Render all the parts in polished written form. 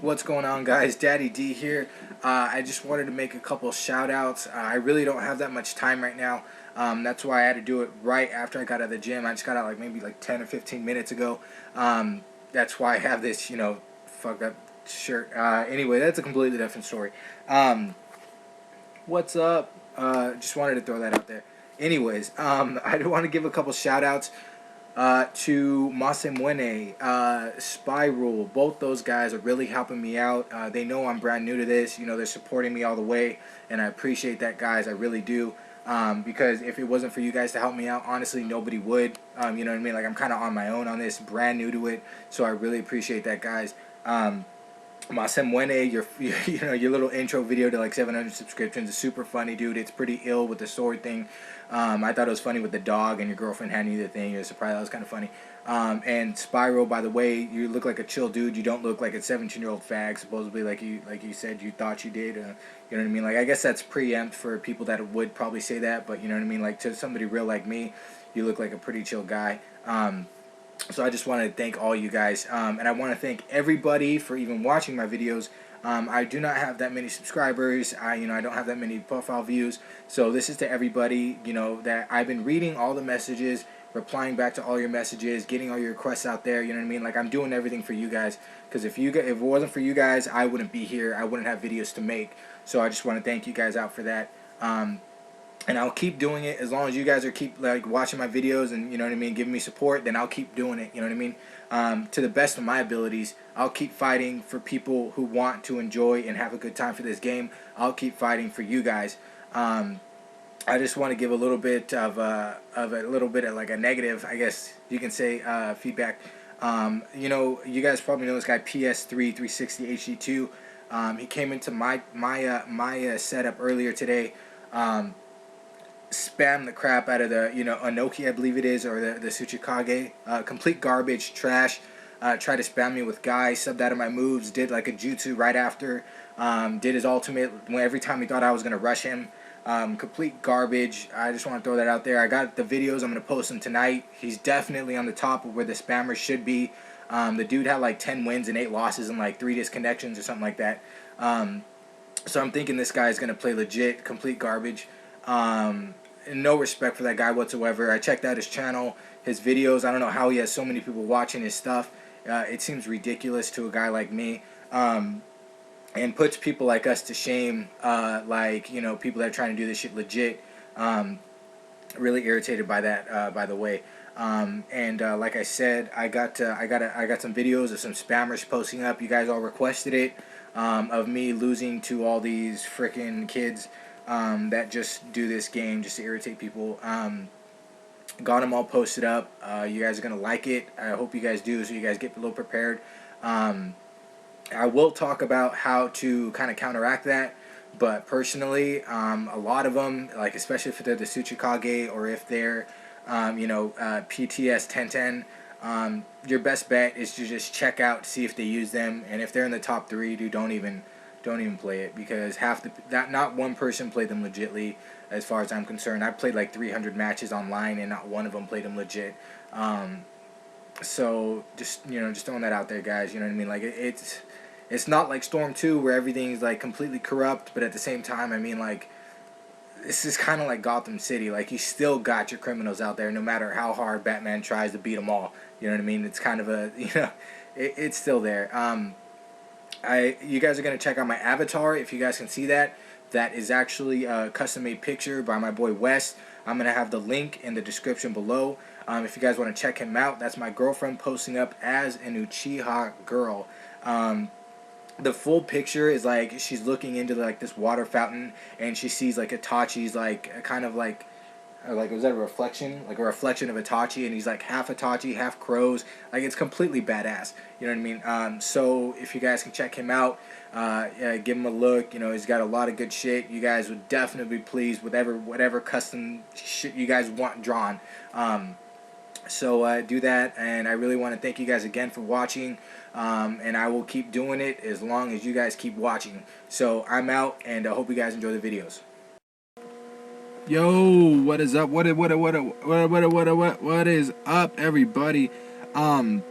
What's going on, guys? Daddy D here. I just wanted to make a couple shout outs. I really don't have that much time right now. That's why I had to do it right after I got out of the gym. I just got out like maybe like 10 or 15 minutes ago. That's why I have this, fucked up shirt. Anyway, that's a completely different story. What's up? Just wanted to throw that out there. Anyways, I do want to give a couple shout outs to Masemwene, Spyroll. Both those guys are really helping me out. They know I'm brand new to this. They're supporting me all the way, and I appreciate that, guys. I really do. Because if it wasn't for you guys to help me out, honestly, nobody would. You know what I mean? Like, I'm kind of on my own on this, brand new to it. So I really appreciate that, guys. Masemwene, your little intro video to like 700 subscriptions is super funny, dude. It's pretty ill with the sword thing. I thought it was funny with the dog and your girlfriend handing you the thing. You're surprised. That was kind of funny. And Spyro, by the way, you look like a chill dude. You don't look like a 17-year-old fag, supposedly, like you said you thought you did. You know what I mean? Like, I guess that's preempt for people that would probably say that, but you know what I mean? Like, to somebody real like me, you look like a pretty chill guy. So I just want to thank all you guys, and I want to thank everybody for even watching my videos. I do not have that many subscribers. I don't have that many profile views. So this is to everybody, that I've been reading all the messages, replying back to all your messages, getting all your requests out there. You know what I mean? Like, I'm doing everything for you guys, because if it wasn't for you guys, I wouldn't be here. I wouldn't have videos to make. So I just want to thank you guys out for that. And I'll keep doing it as long as you guys are keep like watching my videos and, you know what I mean, giving me support. Then I'll keep doing it. You know what I mean? To the best of my abilities, I'll keep fighting for people who want to enjoy and have a good time for this game. I'll keep fighting for you guys. I just want to give a little bit of like a negative, I guess you can say, feedback. You guys probably know this guy PS3 360 HD2. He came into my setup earlier today. Spam the crap out of the Anoki, I believe it is, or the Tsuchikage. Complete garbage, trash. Tried to spam me with Guy, subbed out of my moves, did like a jutsu right after, did his ultimate every time he thought I was going to rush him. Complete garbage. I just want to throw that out there. I got the videos. I'm going to post them tonight. He's definitely on the top of where the spammers should be. The dude had like 10 wins and 8 losses and like 3 disconnections or something like that. So I'm thinking this guy is going to play legit, complete garbage. No respect for that guy whatsoever. I checked out his channel, his videos. I don't know how he has so many people watching his stuff. It seems ridiculous to a guy like me, and puts people like us to shame. People that are trying to do this shit legit. Really irritated by that. By the way, like I said, I got some videos of some spammers posting up. You guys all requested it, of me losing to all these freaking kids. That just do this game just to irritate people. Got them all posted up. You guys are going to like it. I hope you guys do, so you guys get a little prepared. I will talk about how to kind of counteract that, but personally, a lot of them, like especially if they're the Tsuchikage or if they're, PTS 1010, your best bet is to just check out, see if they use them, and if they're in the top 3, dude, don't even play it, because not one person played them legitly, as far as I'm concerned. I played like 300 matches online and not one of them played them legit. So just throwing that out there, guys. You know what I mean? Like, it's not like Storm 2 where everything's like completely corrupt, but at the same time, I mean, like, this is kind of like Gotham City. Like, you still got your criminals out there, no matter how hard Batman tries to beat them all. You know what I mean? It's kind of a it's still there. You guys are going to check out my avatar, if you guys can see that. That is actually a custom-made picture by my boy Wes. I'm going to have the link in the description below. If you guys want to check him out, that's my girlfriend posting up as an Uchiha girl. The full picture is like she's looking into like this water fountain, and she sees like Itachi's like kind of like was that a reflection? Like a reflection of Itachi, and he's like half Itachi, half crows. Like, it's completely badass. You know what I mean? So if you guys can check him out, give him a look. He's got a lot of good shit. You guys would definitely be pleased with whatever custom shit you guys want drawn. So do that, and I really want to thank you guys again for watching, and I will keep doing it as long as you guys keep watching. So I'm out, and I hope you guys enjoy the videos. Yo, what is up? What is up, everybody? Hope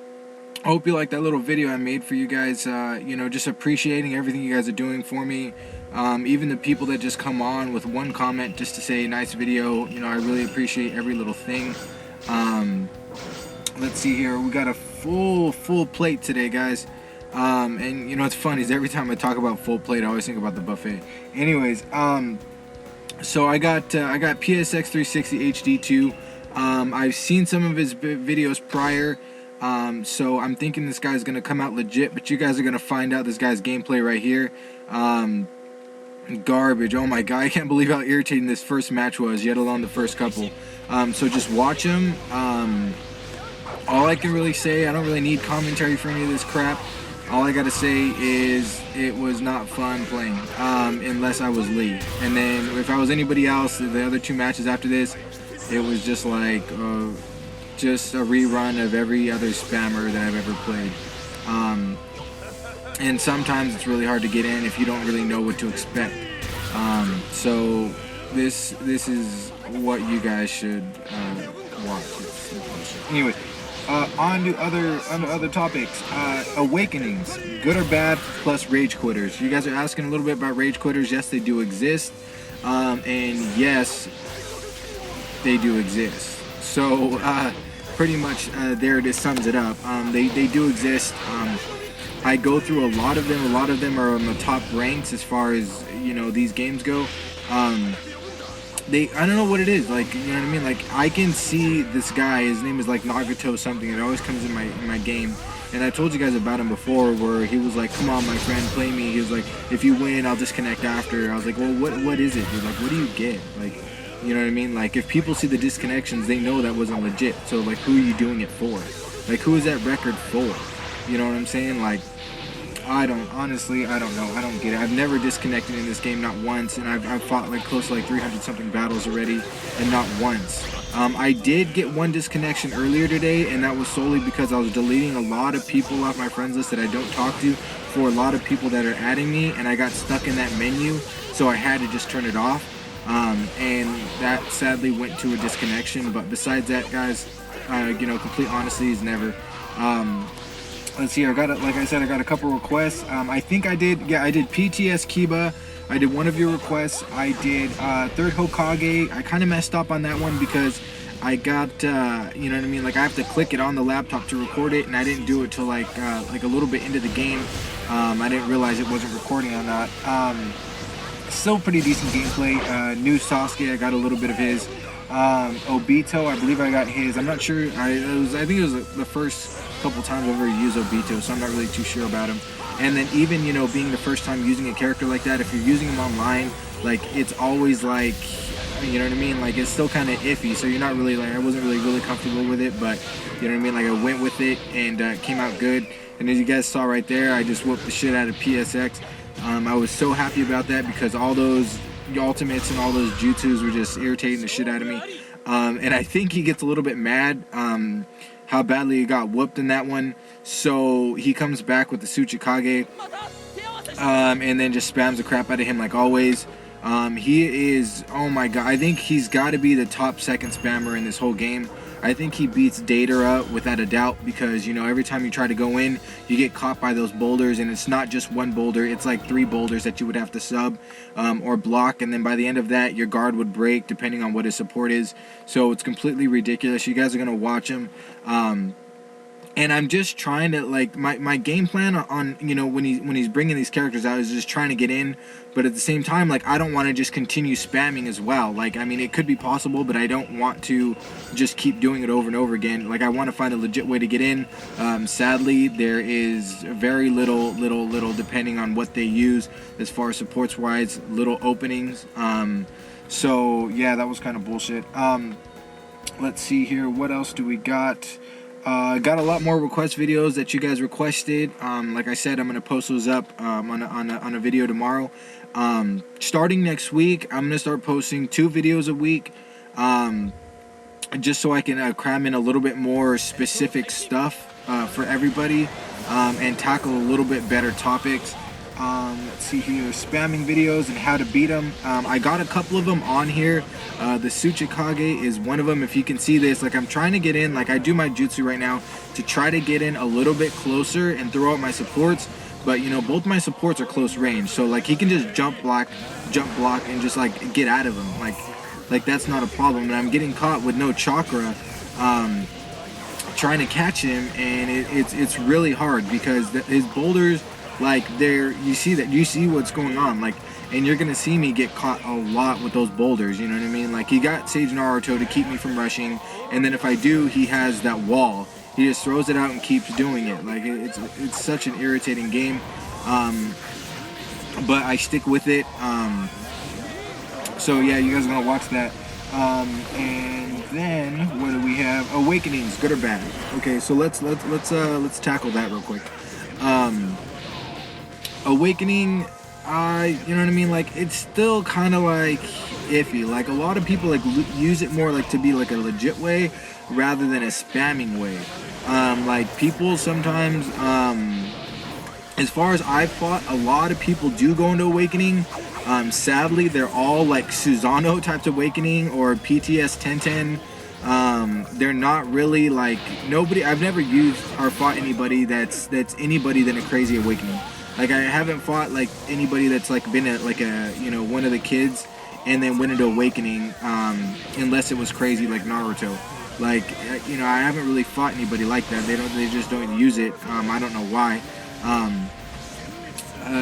I hope you like that little video I made for you guys. You know, just appreciating everything you guys are doing for me. Even the people that just come on with one comment just to say nice video. You know, I really appreciate every little thing. Let's see here. We got a full plate today, guys. And you know, it's funny is every time I talk about full plate, I always think about the buffet. Anyways, so I got PSX 360 HD2. I've seen some of his videos prior. So I'm thinking this guy's gonna come out legit, but you guys are gonna find out this guy's gameplay right here. Garbage. Oh my god, I can't believe how irritating this first match was, yet alone the first couple. So just watch him. All I can really say, I don't really need commentary for any of this crap. All I gotta say is it was not fun playing, unless I was Lee. And then if I was anybody else, the other two matches after this, it was just like just a rerun of every other spammer that I've ever played. And sometimes it's really hard to get in if you don't really know what to expect. So this is what you guys should watch. Anyway, on to other topics. Awakenings, good or bad, plus rage quitters. You guys are asking a little bit about rage quitters. Yes, they do exist, and yes, they do exist. So pretty much there it is, sums it up. They do exist. I go through a lot of them. A lot of them are on the top ranks as far as, you know, these games go. I don't know what it is, like, you know what I mean, like, I can see this guy, his name is like Nagato something, it always comes in my game, and I told you guys about him before, where he was like, come on my friend, play me. He was like, if you win, I'll disconnect after. I was like, well, what is it, dude? Like, what do you get? Like, you know what I mean? Like, if people see the disconnections, they know that wasn't legit. So like, who are you doing it for? Like, who is that record for? You know what I'm saying? Like, honestly, I don't know. I don't get it. I've never disconnected in this game, not once, and I've fought like close to like 300 something battles already, and not once. I did get one disconnection earlier today, and that was solely because I was deleting a lot of people off my friends list that I don't talk to for a lot of people that are adding me, and I got stuck in that menu, so I had to just turn it off, and that sadly went to a disconnection. But besides that, guys, you know, complete honesty is never. Let's see, like I said, I got a couple requests. I think I did PTS Kiba. I did one of your requests. I did Third Hokage. I kind of messed up on that one because I got, you know what I mean? Like, I have to click it on the laptop to record it, and I didn't do it till like a little bit into the game. I didn't realize it wasn't recording on that. Still pretty decent gameplay. New Sasuke, I got a little bit of his. Obito, I believe I got his. I'm not sure. I think it was the first couple times I've ever used Obito, so I'm not really too sure about him. And then even, you know, being the first time using a character like that, if you're using him online, like, it's always like, you know what I mean, like, it's still kind of iffy, so you're not really, like, I wasn't really comfortable with it, but, you know what I mean, like, I went with it, and it came out good. And as you guys saw right there, I just whooped the shit out of PSX. I was so happy about that because all those ultimates and all those jutsus were just irritating the shit out of me. And I think he gets a little bit mad how badly he got whooped in that one, so he comes back with the Tsuchikage, and then just spams the crap out of him like always. He is, oh my god, I think he's got to be the top second spammer in this whole game. I think he beats Datara without a doubt because, you know, every time you try to go in, you get caught by those boulders, and it's not just one boulder, it's like 3 boulders that you would have to sub or block, and then by the end of that, your guard would break depending on what his support is. So it's completely ridiculous. You guys are going to watch him. And I'm just trying to, like, my game plan on, you know, when he's bringing these characters out is just trying to get in, but at the same time, like, I don't want to just continue spamming as well. Like, I mean, it could be possible, but I don't want to just keep doing it over and over again. Like, I want to find a legit way to get in. Sadly, there is very little, depending on what they use as far as supports wise, little openings. So yeah, that was kind of bullshit. Let's see here, what else do we got? Got a lot more request videos that you guys requested. Like I said, I'm gonna post those up on a video tomorrow. Starting next week, I'm gonna start posting 2 videos a week, just so I can cram in a little bit more specific stuff for everybody, and tackle a little bit better topics. Let's see here, spamming videos and how to beat them. I got a couple of them on here. The Tsuchikage is one of them. If you can see this, like I'm trying to get in, like I do my jutsu right now to try to get in a little bit closer and throw out my supports. But you know, both my supports are close range, so like he can just jump block, and just like get out of him. Like that's not a problem. And I'm getting caught with no chakra, trying to catch him, and it's really hard because his boulders, like you see what's going on, like, and you're gonna see me get caught a lot with those boulders. You know what I mean? Like he got Sage Naruto to keep me from rushing, and then if I do, he has that wall. He just throws it out and keeps doing it. Like it's such an irritating game, but I stick with it. So yeah, you guys are gonna watch that. And then what do we have? Awakenings, good or bad? Okay, so let's tackle that real quick. Awakening, you know what I mean? Like it's still kind of like iffy. Like a lot of people like use it more like to be like a legit way rather than a spamming way. Like people sometimes, as far as I've fought, a lot of people do go into Awakening. Sadly, they're all like Susanoo types of Awakening or PTS 1010. They're not really like I've never used or fought anybody that's anybody than a crazy Awakening. Like I haven't fought like anybody that's like been like a one of the kids and then went into Awakening, unless it was crazy like Naruto. Like I haven't really fought anybody like that. They just don't use it. I don't know why.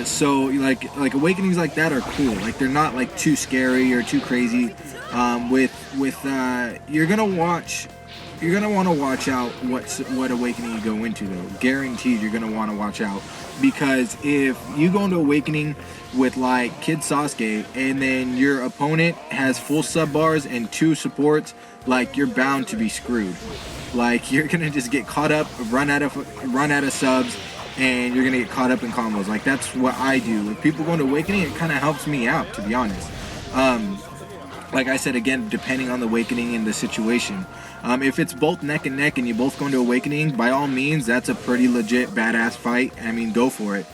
So like Awakenings like that are cool. Like they're not like too scary or too crazy. You're gonna want to watch out what Awakening you go into though. Guaranteed you're gonna want to watch out, because if you go into Awakening with like Kid Sasuke and then your opponent has full sub bars and 2 supports, like you're bound to be screwed. Like you're gonna just get caught up, run out of subs, and you're gonna get caught up in combos. Like that's what I do. If people go into Awakening, it kind of helps me out, to be honest. Like I said, again, depending on the Awakening and the situation. If it's both neck and neck and you both go into Awakening, by all means, that's a pretty legit badass fight. I mean, go for it.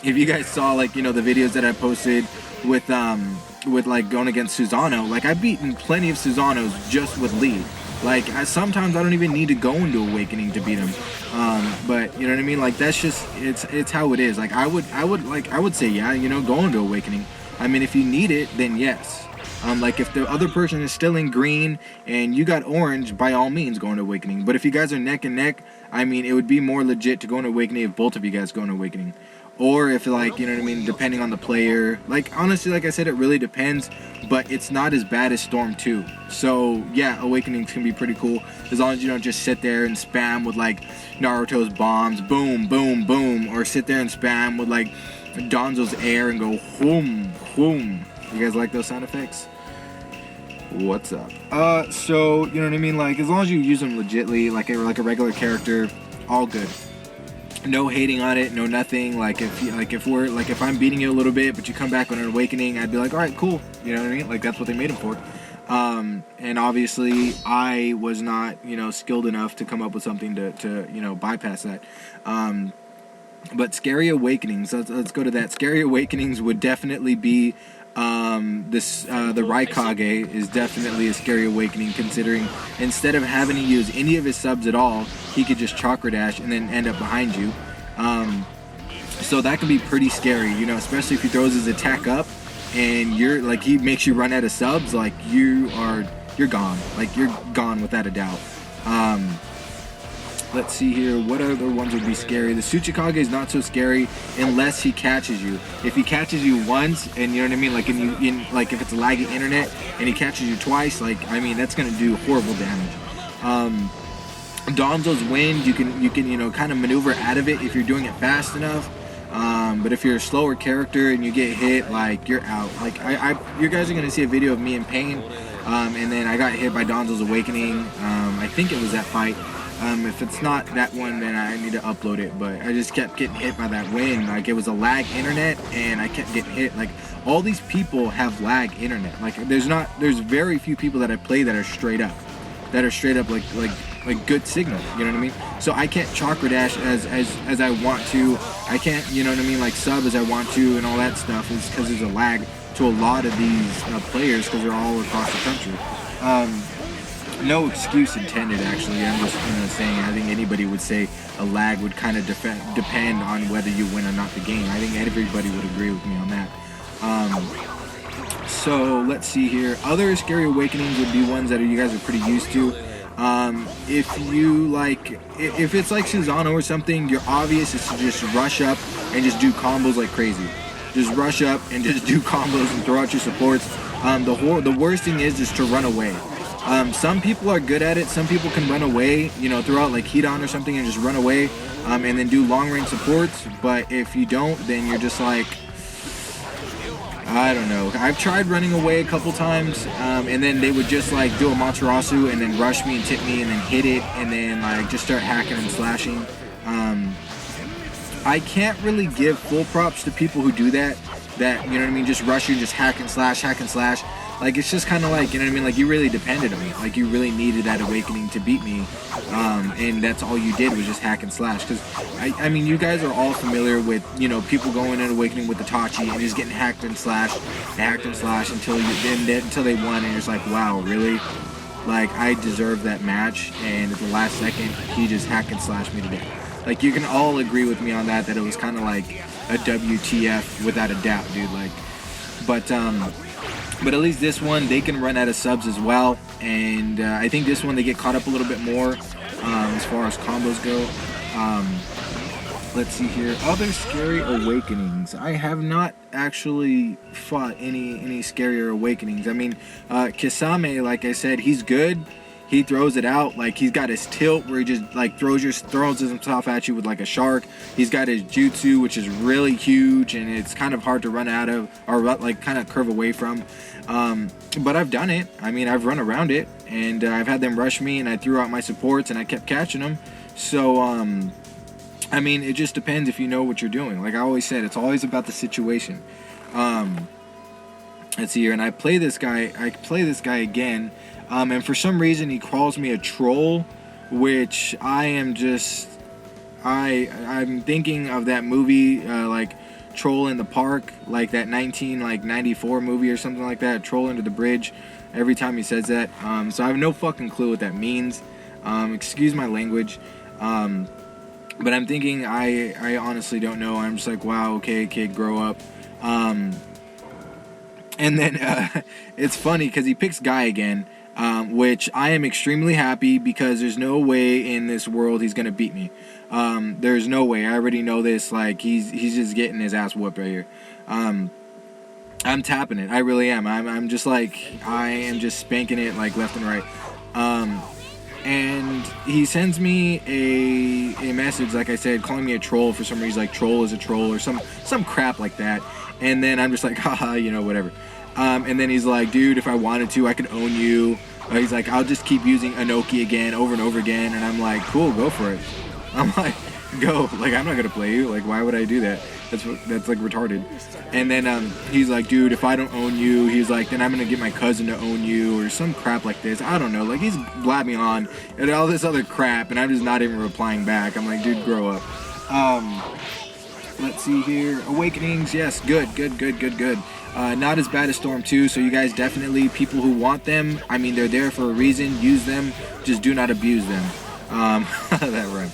If you guys saw like the videos that I posted with like going against Susanoo, like I've beaten plenty of Susanoos just with lead. Like sometimes I don't even need to go into Awakening to beat him. But you know what I mean? Like that's just it's how it is. Like I would say yeah, go into Awakening. I mean, if you need it, then yes. Like if the other person is still in green and you got orange, by all means go into Awakening. But if you guys are neck and neck, I mean, it would be more legit to go into Awakening if both of you guys go into Awakening. Or if like, depending on the player. Like honestly, like I said, it really depends, but it's not as bad as Storm 2. So yeah, Awakenings can be pretty cool as long as you don't just sit there and spam with like Naruto's bombs, boom, boom, boom, or sit there and spam with like Danzo's air and go whoom, whoom. You guys like those sound effects? What's up? So you know what I mean? Like as long as you use them legitly, like a regular character, all good. No hating on it, no nothing. Like if I'm beating you a little bit, but you come back with an Awakening, I'd be like, all right, cool. You know what I mean? Like that's what they made him for. And obviously I was not, skilled enough to come up with something to bypass that. But Scary Awakenings, let's go to that. Scary Awakenings would definitely be the Raikage is definitely a Scary Awakening, considering instead of having to use any of his subs at all, he could just chakra dash and then end up behind you. So that can be pretty scary, especially if he throws his attack up and he makes you run out of subs. Like you're gone. Like you're gone without a doubt. Let's see here. What other ones would be scary? The Tsuchikage is not so scary unless he catches you. If he catches you once, and you know what I mean, like if it's a laggy internet and he catches you twice, like I mean that's gonna do horrible damage. Danzo's wind, you can kind of maneuver out of it if you're doing it fast enough. But if you're a slower character and you get hit, like you're out. Like you guys are gonna see a video of me in pain, and then I got hit by Danzo's Awakening. I think it was that fight. If it's not that one, then I need to upload it. But I just kept getting hit by that wind. Like it was a lag internet, and I kept getting hit. Like all these people have lag internet. Like there's very few people that I play that are straight up, like like good signal. You know what I mean? So I can't chakra dash as I want to. I can't, you know what I mean, like sub as I want to and all that stuff, is because there's a lag to a lot of these players because they're all across the country. No excuse intended, actually. I'm just saying, I think anybody would say a lag would kind of depend on whether you win or not the game. I think everybody would agree with me on that. So let's see here. Other scary awakenings would be ones that you guys are pretty used to. If you like, if it's like Susano or something, your obvious is to just rush up and just do combos like crazy. Just rush up and just do combos and throw out your supports. The worst thing is to run away. Some people are good at it. Some people can run away, you know, throw out like heat on or something and just run away, and then do long range supports. But if you don't, then you're just like, I don't know. I've tried running away a couple times, and then they would just like do a Matarasu and then rush me and tip me and then hit it and then like just start hacking and slashing. I can't really give full props to people who do that, you know what I mean, just rush you and just hack and slash. Like, it's just kind of like, you know what I mean, like, you really depended on me. Like, you really needed that awakening to beat me, and that's all you did was just hack and slash. Because, I mean, you guys are all familiar with, you know, people going in awakening with the Tachi and just getting hacked and slashed until they won, and you're just like, wow, really? Like, I deserve that match, and at the last second, he just hack and slashed me to death. Like, you can all agree with me on that it was kind of like a WTF without a doubt, dude. Like, but at least this one, they can run out of subs as well, and I think this one they get caught up a little bit more as far as combos go. Let's see here, other scary awakenings. I have not actually fought any scarier awakenings. I mean, Kisame, like I said, he's good. He throws it out, like he's got his tilt where he just like throws himself at you with like a shark. He's got his jutsu, which is really huge and it's kind of hard to run out of or like kind of curve away from. But I've done it. I mean, I've run around it and I've had them rush me and I threw out my supports and I kept catching them. So I mean, it just depends if you know what you're doing. Like I always said, it's always about the situation. Let's see here, and I play this guy again. And for some reason he calls me a troll, which I'm thinking of that movie, like Troll in the Park, like that 1994 movie or something like that, Troll Under the Bridge, every time he says that. So I have no fucking clue what that means. Excuse my language. But I'm thinking, I honestly don't know. I'm just like, wow, okay, kid, grow up. And then it's funny because he picks Guy again. Which I am extremely happy because there's no way in this world he's gonna beat me. There's no way. I already know this. Like he's just getting his ass whooped right here. I'm tapping it. I really am. I'm just like I am just spanking it like left and right. And he sends me a message, like I said, calling me a troll for some reason, like troll is a troll or some crap like that. And then I'm just like, haha, you know, whatever. And then he's like, dude, if I wanted to, I could own you. He's like, I'll just keep using Inoki again, over and over again. And I'm like, cool, go for it. I'm like, go. Like, I'm not going to play you. Like, why would I do that? That's like retarded. And then he's like, dude, if I don't own you, he's like, then I'm going to get my cousin to own you or some crap like this. I don't know. Like, he's blabbing on and all this other crap. And I'm just not even replying back. I'm like, dude, grow up. Let's see here. Awakenings, yes, good. Not as bad as Storm 2, so you guys definitely, people who want them, I mean, they're there for a reason. Use them, just do not abuse them. That rhymed.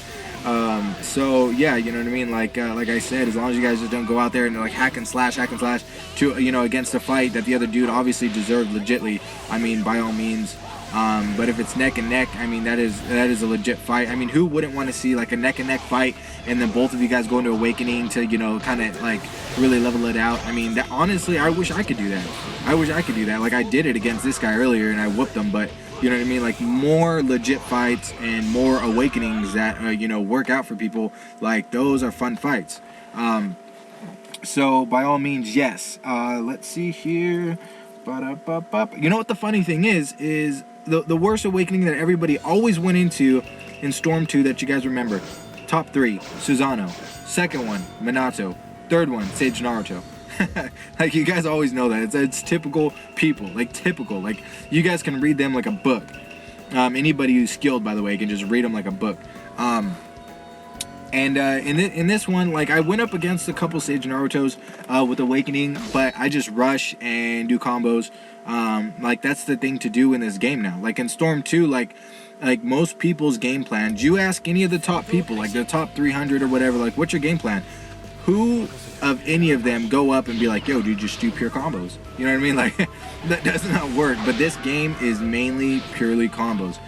So yeah, you know what I mean. Like I said, as long as you guys just don't go out there and like hack and slash to, you know, against a fight that the other dude obviously deserved legitly. I mean, by all means. But if it's neck and neck, I mean, that is a legit fight. I mean, who wouldn't want to see like a neck and neck fight and then both of you guys go into Awakening to, you know, kind of like really level it out? I mean, that, honestly, I wish I could do that. Like I did it against this guy earlier and I whooped him, but you know what I mean? Like more legit fights and more Awakenings that, you know, work out for people. Like those are fun fights. So by all means, yes. Let's see here. You know what the funny thing is the worst Awakening that everybody always went into in Storm 2 that you guys remember. Top 3, Susano. Second one, Minato. Third one, Sage Naruto. Like, you guys always know that. It's typical people. Like, typical. Like, you guys can read them like a book. Anybody who's skilled, by the way, can just read them like a book. And in this one, like, I went up against a couple Sage Narutos with Awakening, but I just rush and do combos. Like, that's the thing to do in this game now. Like, in Storm 2, like most people's game plan, you ask any of the top people, like the top 300 or whatever, like, what's your game plan? Who of any of them go up and be like, yo, dude, just do pure combos? You know what I mean? Like, that does not work. But this game is mainly purely combos.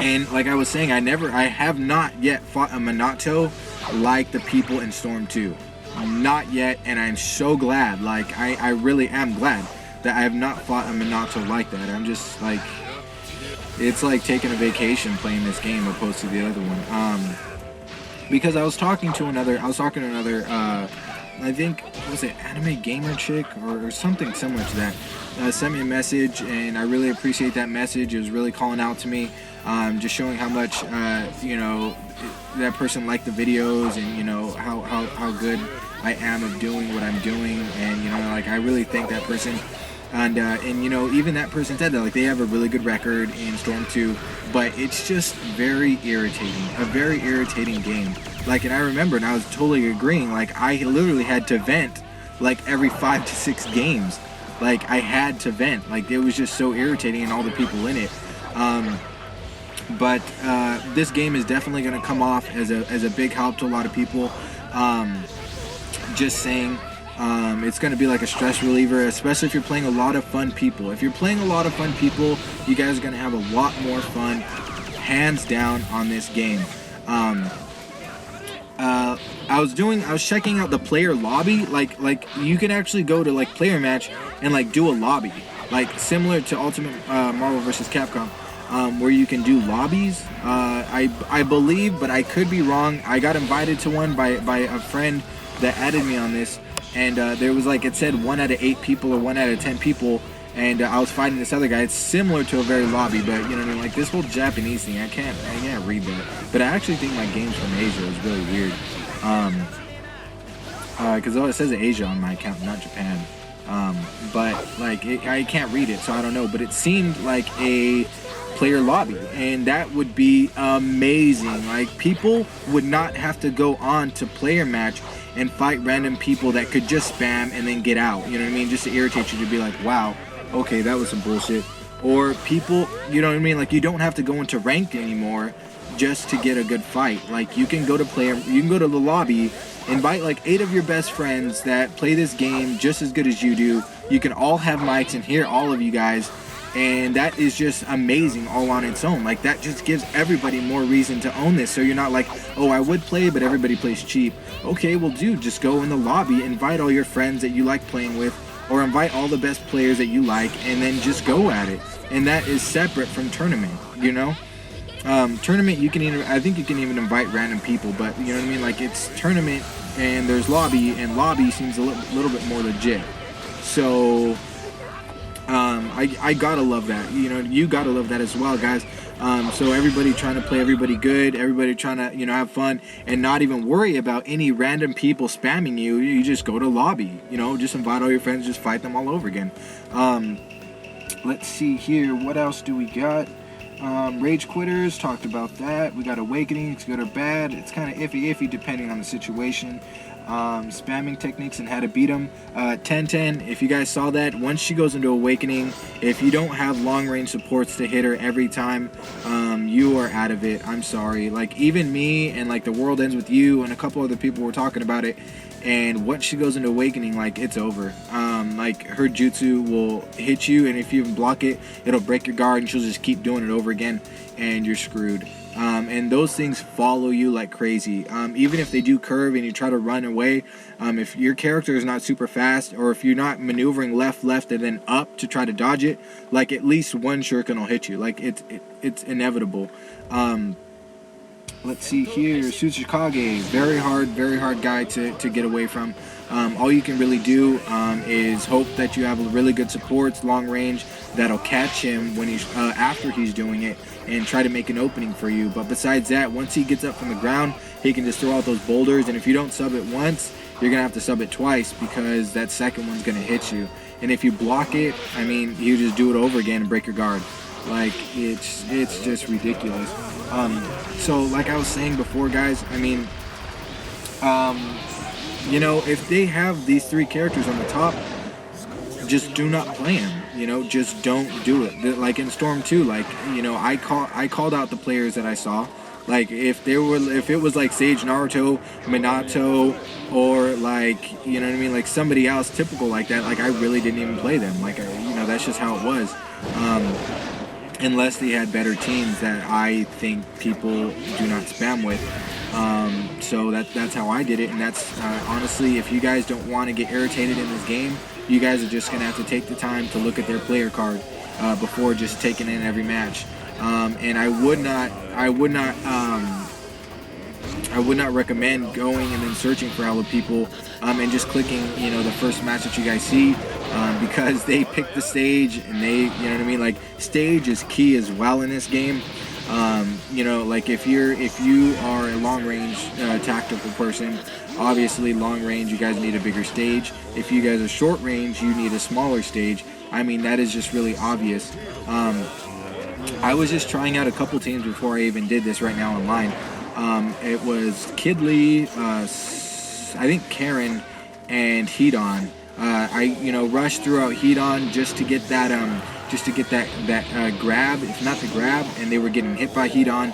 And like I was saying, I have not yet fought a Minato like the people in Storm 2. Not yet, and I'm so glad. Like, I really am glad that I have not fought a Minato like that. I'm just like, it's like taking a vacation playing this game opposed to the other one. Because I was talking to another, I think, what was it, anime gamer chick or something similar to that, sent me a message, and I really appreciate that message. It was really calling out to me, just showing how much, you know, that person liked the videos, and, you know, how good I am of doing what I'm doing, and, you know, like, I really thank that person. And you know, even that person said that, like, they have a really good record in Storm 2, but it's just very irritating, a very irritating game. Like, and I remember, and I was totally agreeing, like, I literally had to vent, like, every 5 to 6 games. Like, I had to vent. Like, it was just so irritating, and all the people in it. But this game is definitely going to come off as a big help to a lot of people. Just saying. It's going to be like a stress reliever, especially if you're playing a lot of fun people. If you're playing a lot of fun people, you guys are going to have a lot more fun, hands down, on this game. I was checking out the player lobby. Like you can actually go to, like, player match and, like, do a lobby, like similar to Ultimate Marvel vs. Capcom, where you can do lobbies. I believe, but I could be wrong. I got invited to one by a friend that added me on this. And there was, like, it said 1 out of 8 people or 1 out of 10 people, and I was fighting this other guy. It's similar to a very lobby, but, you know what I mean, like, this whole Japanese thing, I can't read that. But I actually think my game's from Asia is really weird, because it says Asia on my account, not Japan. But, like, I can't read it, so I don't know. But it seemed like a player lobby, and that would be amazing. Like, people would not have to go on to player match and fight random people that could just spam and then get out, you know what I mean, just to irritate you, to be like, wow, okay, that was some bullshit. Or people, you know what I mean, like, you don't have to go into ranked anymore just to get a good fight. Like, you can go to the lobby, invite like 8 of your best friends that play this game just as good as you do. You can all have mics and hear all of you guys, and that is just amazing all on its own. Like, that just gives everybody more reason to own this. So you're not like, oh, I would play, but everybody plays cheap. Okay, well, dude, just go in the lobby, invite all your friends that you like playing with, or invite all the best players that you like, and then just go at it. And that is separate from tournament, you know? Tournament, I think you can even invite random people, but, you know what I mean? Like, it's tournament, and there's lobby, and lobby seems a little bit more legit. So I gotta love that. You know, you gotta love that as well, guys. So everybody trying to play everybody good, everybody trying to, you know, have fun and not even worry about any random people spamming you. You just go to lobby, you know, just invite all your friends, just fight them all over again. Let's see here. What else do we got? Rage Quitters, talked about that. We got Awakening, it's good or bad. It's kind of iffy depending on the situation. Spamming techniques and how to beat them. 1010, if you guys saw that, once she goes into Awakening, if you don't have long range supports to hit her every time, you are out of it. I'm sorry. Like, even me and, like, The World Ends With You and a couple other people were talking about it, and once she goes into Awakening, like, it's over. Like, her jutsu will hit you, and if you even block it, it'll break your guard, and she'll just keep doing it over again, and you're screwed. And those things follow you like crazy. Even if they do curve and you try to run away, if your character is not super fast, or if you're not maneuvering left, and then up to try to dodge it, like, at least one shuriken will hit you. Like, it's inevitable. Let's see here. Tsuchikage, very hard guy to get away from. All you can really do is hope that you have really good supports, long range, that'll catch him when he's after he's doing it, and try to make an opening for you. But besides that, once he gets up from the ground, he can just throw out those boulders, and if you don't sub it once, you're gonna have to sub it twice, because that second one's gonna hit you. And if you block it, I mean, you just do it over again and break your guard. Like it's just ridiculous. So like I was saying before, guys, I mean, you know, if they have these three characters on the top, just do not play him. You know, just don't do it. Like in Storm 2, like, you know, I called out the players that I saw. Like if it was like Sage, Naruto, Minato, or like, you know what I mean, like somebody else typical like that, like I really didn't even play them. Like you know, that's just how it was. Unless they had better teams that I think people do not spam with. So that's how I did it, and that's honestly, if you guys don't want to get irritated in this game, you guys are just gonna have to take the time to look at their player card before just taking in every match. And I would not recommend going and then searching for hella people and just clicking, you know, the first match that you guys see, because they pick the stage, and they, you know what I mean, like stage is key as well in this game. You know, like if you are a long range tactical person, obviously long range, you guys need a bigger stage. If you guys are short range, you need a smaller stage. I mean, that is just really obvious. I was just trying out a couple teams before I even did this right now online. It was Kidley, I think Karen, and Hedon. I, you know, rushed throughout Hedon just to get that grab, if not the grab, and they were getting hit by Hedon.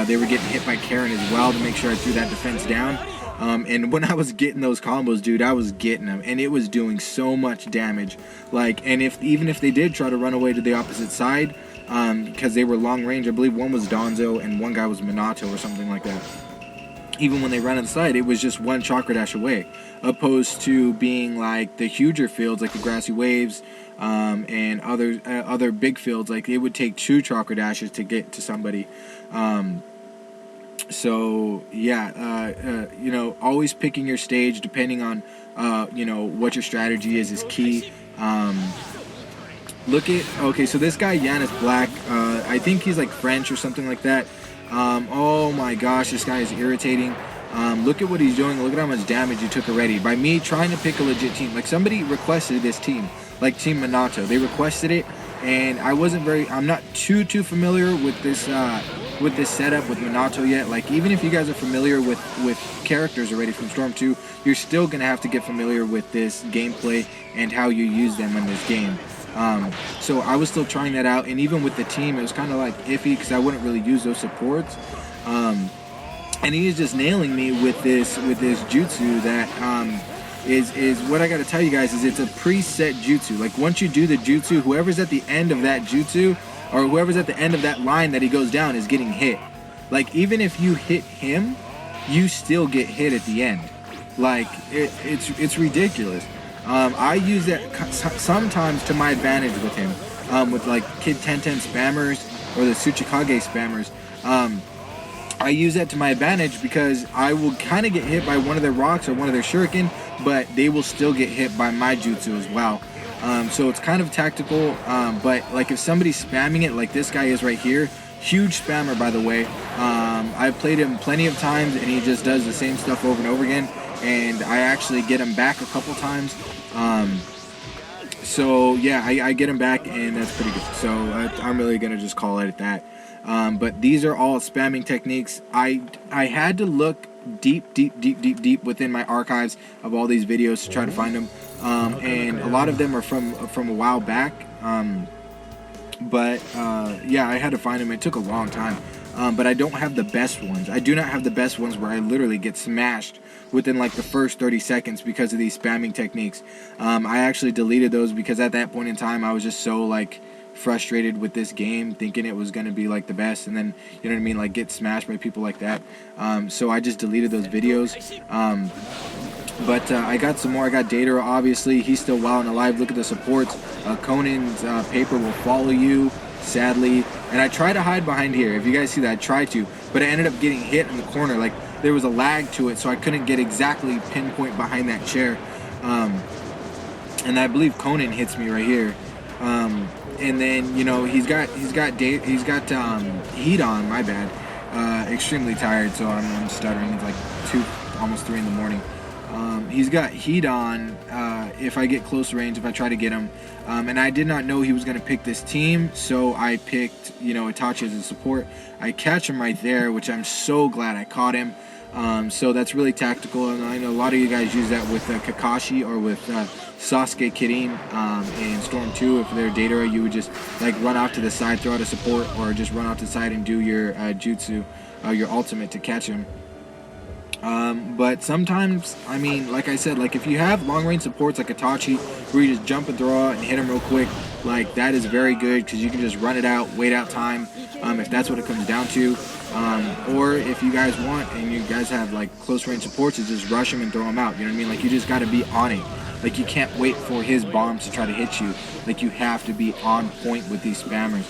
They were getting hit by Karen as well to make sure I threw that defense down. And when I was getting those combos, dude, I was getting them, and it was doing so much damage. Like, and even if they did try to run away to the opposite side, because they were long range, I believe one was Donzo and one guy was Minato or something like that. Even when they ran inside, it was just one chakra dash away, opposed to being like the huger fields, like the grassy waves, and other big fields, like it would take 2 chakra dashes to get to somebody. So yeah, you know, always picking your stage depending on you know, what your strategy is key. Okay, so this guy Yanis Black, I think he's like French or something like that. Oh my gosh, this guy is irritating. Look at what he's doing. Look at how much damage he took already by me trying to pick a legit team. Like somebody requested this team, like Team Minato. They requested it, and I'm not too familiar with this setup with Minato yet. Like even if you guys are familiar with characters already from Storm 2, you're still gonna have to get familiar with this gameplay and how you use them in this game. So I was still trying that out, and even with the team, it was kind of like iffy because I wouldn't really use those supports. And he is just nailing me with this jutsu that is what I got to tell you guys is it's a preset jutsu. Like once you do the jutsu, whoever's at the end of that jutsu or whoever's at the end of that line that he goes down is getting hit. Like even if you hit him, you still get hit at the end. Like it's ridiculous. I use that sometimes to my advantage with him, with like Kid 1010 spammers or the Tsuchikage spammers. I use that to my advantage because I will kind of get hit by one of their rocks or one of their shuriken, but they will still get hit by my jutsu as well. So it's kind of tactical, but like if somebody's spamming it like this guy is right here, huge spammer by the way. I've played him plenty of times and he just does the same stuff over and over again, and I actually get him back a couple times. So yeah, I get him back, and that's pretty good. So I'm really gonna just call it at that. But these are all spamming techniques. I had to look deep within my archives of all these videos to try to find them, and a lot of them are from a while back. But yeah, I had to find them. It took a long time. But I don't have the best ones. I do not have the best ones where I literally get smashed within like the first 30 seconds because of these spamming techniques. I actually deleted those because at that point in time I was just so like frustrated with this game, thinking it was going to be like the best, and then, you know what I mean, like get smashed by people like that. So I just deleted those videos. But I got some more. I got Datara, obviously. He's still well and alive. Look at the supports. Conan's paper will follow you, sadly. And I try to hide behind here. If you guys see that, I tried to. But I ended up getting hit in the corner. Like, there was a lag to it, so I couldn't get exactly pinpoint behind that chair. And I believe Conan hits me right here. And then, you know, he's got heat on, my bad. Extremely tired, so I'm stuttering. It's like almost 3 in the morning. He's got heat on if I get close range, if I try to get him. And I did not know he was going to pick this team, so I picked, Itachi as a support. I catch him right there, which I'm so glad I caught him. So that's really tactical, and I know a lot of you guys use that with Kakashi or with Sasuke Kirin in Storm 2. If they're Datara, you would just like run off to the side, throw out a support, or just run off to the side and do your jutsu, your ultimate to catch him. But sometimes, I mean, like I said, like if you have long range supports like Itachi, where you just jump and throw out and hit him real quick, like that is very good because you can just run it out, wait out time, if that's what it comes down to. Or if you guys want and you guys have like close range supports, is just rush him and throw him out. You know what I mean? Like you just got to be on it. Like you can't wait for his bombs to try to hit you. Like you have to be on point with these spammers.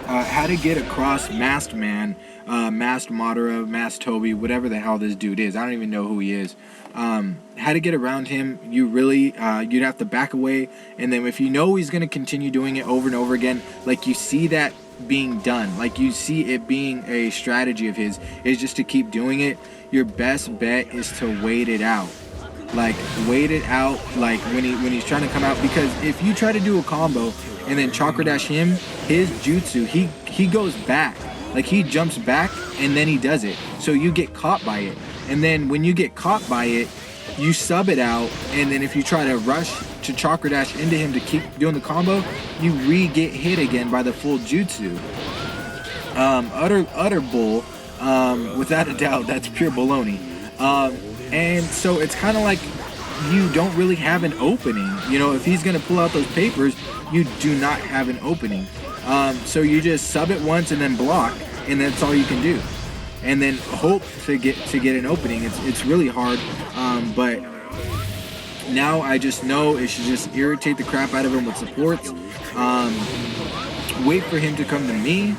How to get across Masked Man, Masked Madara, Masked Toby, whatever the hell this dude is. I don't even know who he is. How to get around him, you really, you'd have to back away. And then if you know he's going to continue doing it over and over again, like you see that being done, like you see it being a strategy of his, is just to keep doing it. Your best bet is to wait it out. Like wait it out, like when he's trying to come out, because if you try to do a combo and then chakra dash him, his jutsu, he goes back, like he jumps back and then he does it, so you get caught by it. And then when you get caught by it, you sub it out, and then if you try to rush to chakra dash into him to keep doing the combo, you get hit again by the full jutsu. Utter bull, without a doubt. That's pure baloney. And so it's kind of like you don't really have an opening. If he's going to pull out those papers, you do not have an opening. So you just sub it once and then block, and that's all you can do. And then hope to get an opening. It's really hard, but now I just know it should just irritate the crap out of him with supports. Wait for him to come to me.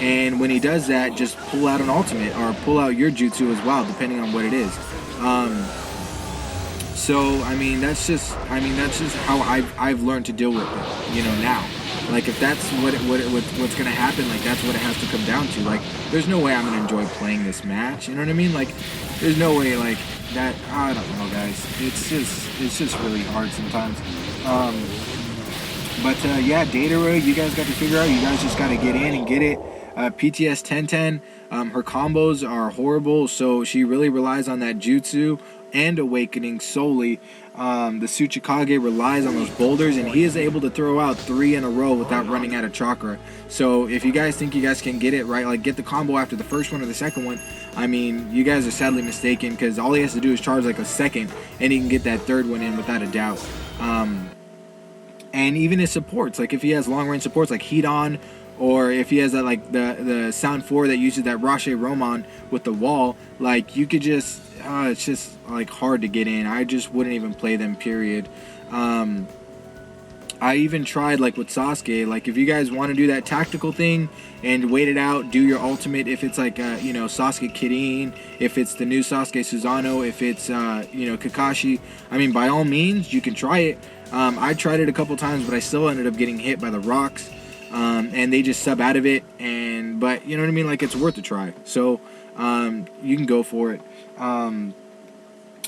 And when he does that, just pull out an ultimate or pull out your jutsu as well, depending on what it is. So that's just how I've learned to deal with it. Now, like if that's what's gonna happen, like that's what it has to come down to. Like there's no way I'm gonna enjoy playing this match. You know what I mean? Like there's no way like that. I don't know, guys. It's just really hard sometimes. But yeah, Datara, you guys got to figure out. You guys just got to get in and get it. PTS 1010, her combos are horrible, so she really relies on that jutsu and awakening solely. The Tsuchikage relies on those boulders, and he is able to throw out 3 in a row without running out of chakra. So if you guys think you guys can get it right, like get the combo after the first one or the second one, you guys are sadly mistaken, because all he has to do is charge like a second and he can get that third one in without a doubt. And even his supports, like if he has long range supports like Heat On, or if he has that like the Sound 4 that uses that Rache Roman with the wall, like you could just it's just like hard to get in. I just wouldn't even play them, period. I even tried like with Sasuke, like if you guys want to do that tactical thing and wait it out, do your ultimate, if it's like Sasuke Kirin, if it's the new Sasuke Susanoo, if it's Kakashi, by all means you can try it. I tried it a couple times, but I still ended up getting hit by the rocks. And they just sub out of it, but you know what I mean, like it's worth a try, so you can go for it.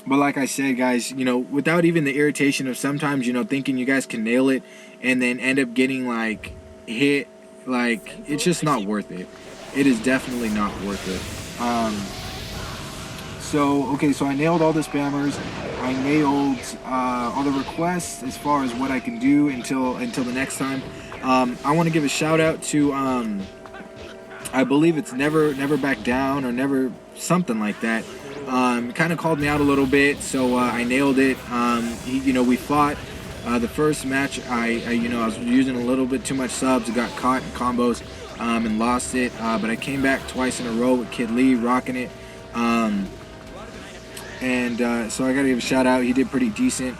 But like I said, guys, without even the irritation of sometimes thinking you guys can nail it and then end up getting like hit, like it's just not worth it. It is definitely not worth it. So I nailed all the spammers. I nailed all the requests as far as what I can do until the next time. I want to give a shout out to I believe it's never back down or never something like that. Kind of called me out a little bit, so I nailed it. We fought the first match. I was using a little bit too much subs, got caught in combos, and lost it. But I came back twice in a row with Kid Lee rocking it. So I gotta give a shout out. He did pretty decent.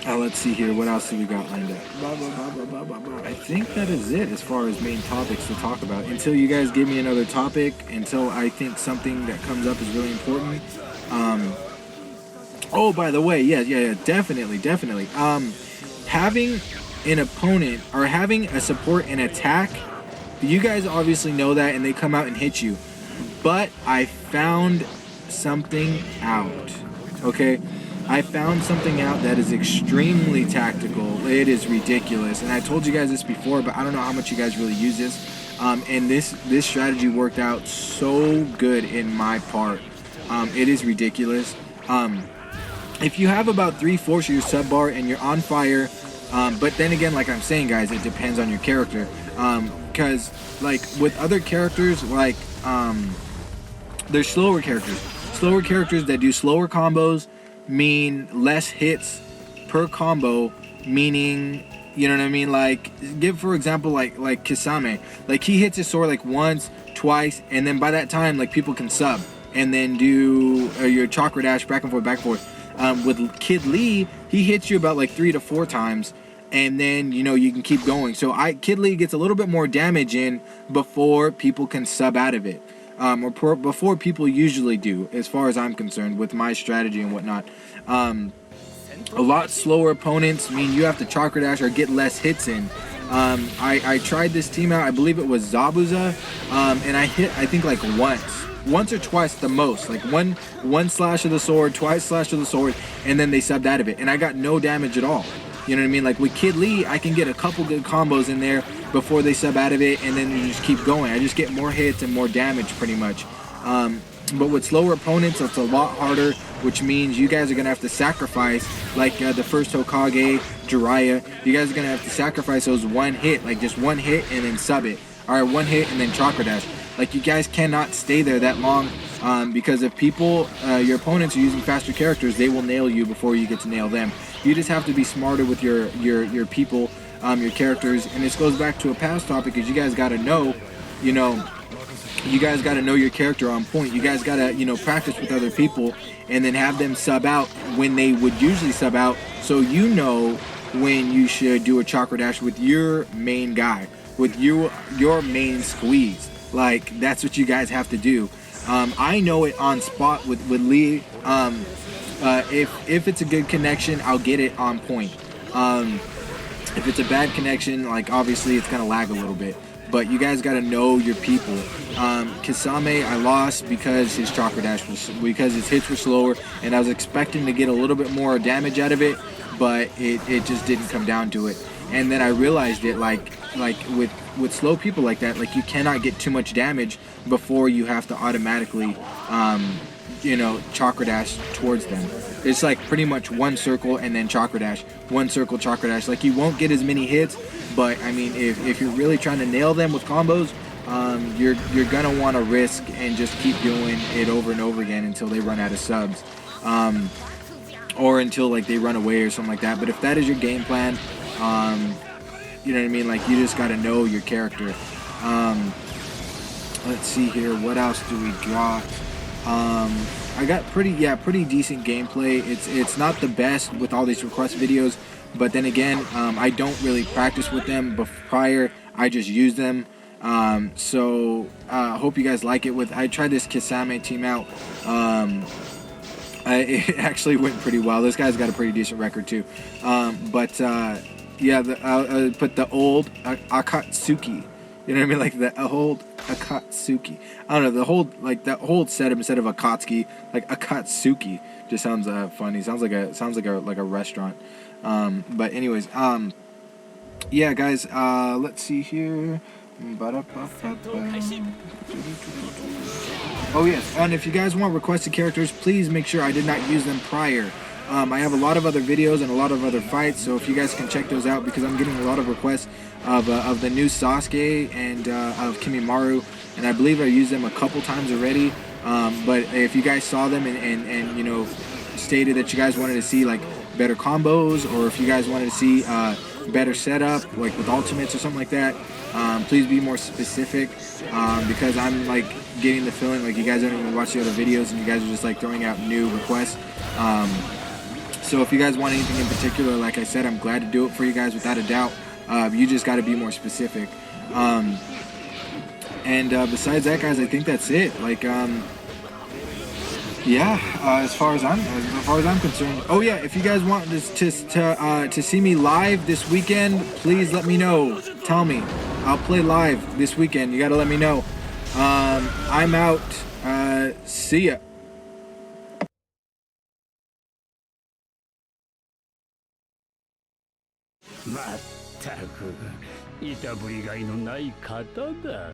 Let's see here. What else do we got lined up? I think that is it as far as main topics to talk about. Until you guys give me another topic, until I think something that comes up is really important. Oh, by the way, yeah, definitely. Having an opponent or having a support and attack, you guys obviously know that, and they come out and hit you. But I found something out. Okay, I found something out that is extremely tactical. It is ridiculous, and I told you guys this before, but I don't know how much you guys really use this. And this strategy worked out so good in my part. It is ridiculous. If you have about 3/4 of your sub bar and you're on fire, but then again, like I'm saying, guys, it depends on your character. Because like with other characters, like there's slower characters. Slower characters that do slower combos mean less hits per combo, meaning, you know what I mean? Like, give for example, like Kisame. Like, he hits his sword like once, twice, and then by that time, like, people can sub and then do your chakra dash back and forth, back and forth. With Kid Lee, he hits you about like 3 to 4 times, and then, you know, you can keep going. So Kid Lee gets a little bit more damage in before people can sub out of it. Before people usually do, as far as I'm concerned, with my strategy and whatnot. A lot slower opponents mean you have to chakra dash or get less hits in. I tried this team out, I believe it was Zabuza, and I hit, I think, like once or twice the most, like one slash of the sword, twice slash of the sword, and then they subbed out of it, and I got no damage at all. You know what I mean? Like with Kid Lee, I can get a couple good combos in there before they sub out of it, and then you just keep going. I just get more hits and more damage pretty much. But with slower opponents, it's a lot harder, which means you guys are going to have to sacrifice, like the first Hokage, Jiraiya, you guys are going to have to sacrifice those one hit, like just one hit and then sub it. Alright, one hit and then chakra dash. Like, you guys cannot stay there that long, because if people, your opponents are using faster characters, they will nail you before you get to nail them. You just have to be smarter with your people, your characters, and this goes back to a past topic, is you guys got to know, you guys got to know your character on point. You guys got to, practice with other people and then have them sub out when they would usually sub out, so you know when you should do a chakra dash with your main guy, with your main squeeze. Like, that's what you guys have to do. I know it on spot with Lee. If it's a good connection, I'll get it on point. If it's a bad connection, like, obviously it's gonna lag a little bit. But you guys gotta know your people. Kisame, I lost because his chakra dash because his hits were slower, and I was expecting to get a little bit more damage out of it, but it just didn't come down to it. And then I realized it, like with slow people like that, like, you cannot get too much damage before you have to automatically chakra dash towards them. It's like pretty much one circle and then chakra dash, one circle, chakra dash. Like, you won't get as many hits, but I mean, if you're really trying to nail them with combos, you're gonna want to risk and just keep doing it over and over again until they run out of subs, or until, like, they run away or something like that. But if that is your game plan, you know what I mean, like, you just got to know your character. Let's see here, what else do we got? I got pretty decent gameplay. It's not the best with all these request videos, but then again, I don't really practice with them prior. I just use them. So hope you guys like it. I tried this Kisame team out. It actually went pretty well. This guy's got a pretty decent record too. Yeah, I'll put the old Akatsuki. You know what I mean? Like the old Akatsuki. I don't know, the whole setup instead of Akatsuki, like Akatsuki, just sounds funny. Sounds like a restaurant. But anyways, yeah, guys. Let's see here. Oh yes, and if you guys want requested characters, please make sure I did not use them prior. I have a lot of other videos and a lot of other fights, so if you guys can check those out, because I'm getting a lot of requests of the new Sasuke and of Kimimaro, and I believe I used them a couple times already. But if you guys saw them and stated that you guys wanted to see like better combos, or if you guys wanted to see better setup, like with ultimates or something like that, please be more specific, because I'm like getting the feeling like you guys don't even watch the other videos and you guys are just like throwing out new requests. So if you guys want anything in particular, like I said, I'm glad to do it for you guys without a doubt. You just got to be more specific. And besides that, guys, I think that's it. Like, yeah, as far as I'm concerned. Oh yeah, if you guys want to see me live this weekend, please let me know. Tell me. I'll play live this weekend. You got to let me know. I'm out. See ya. まったくいたぶりがいのない方だ。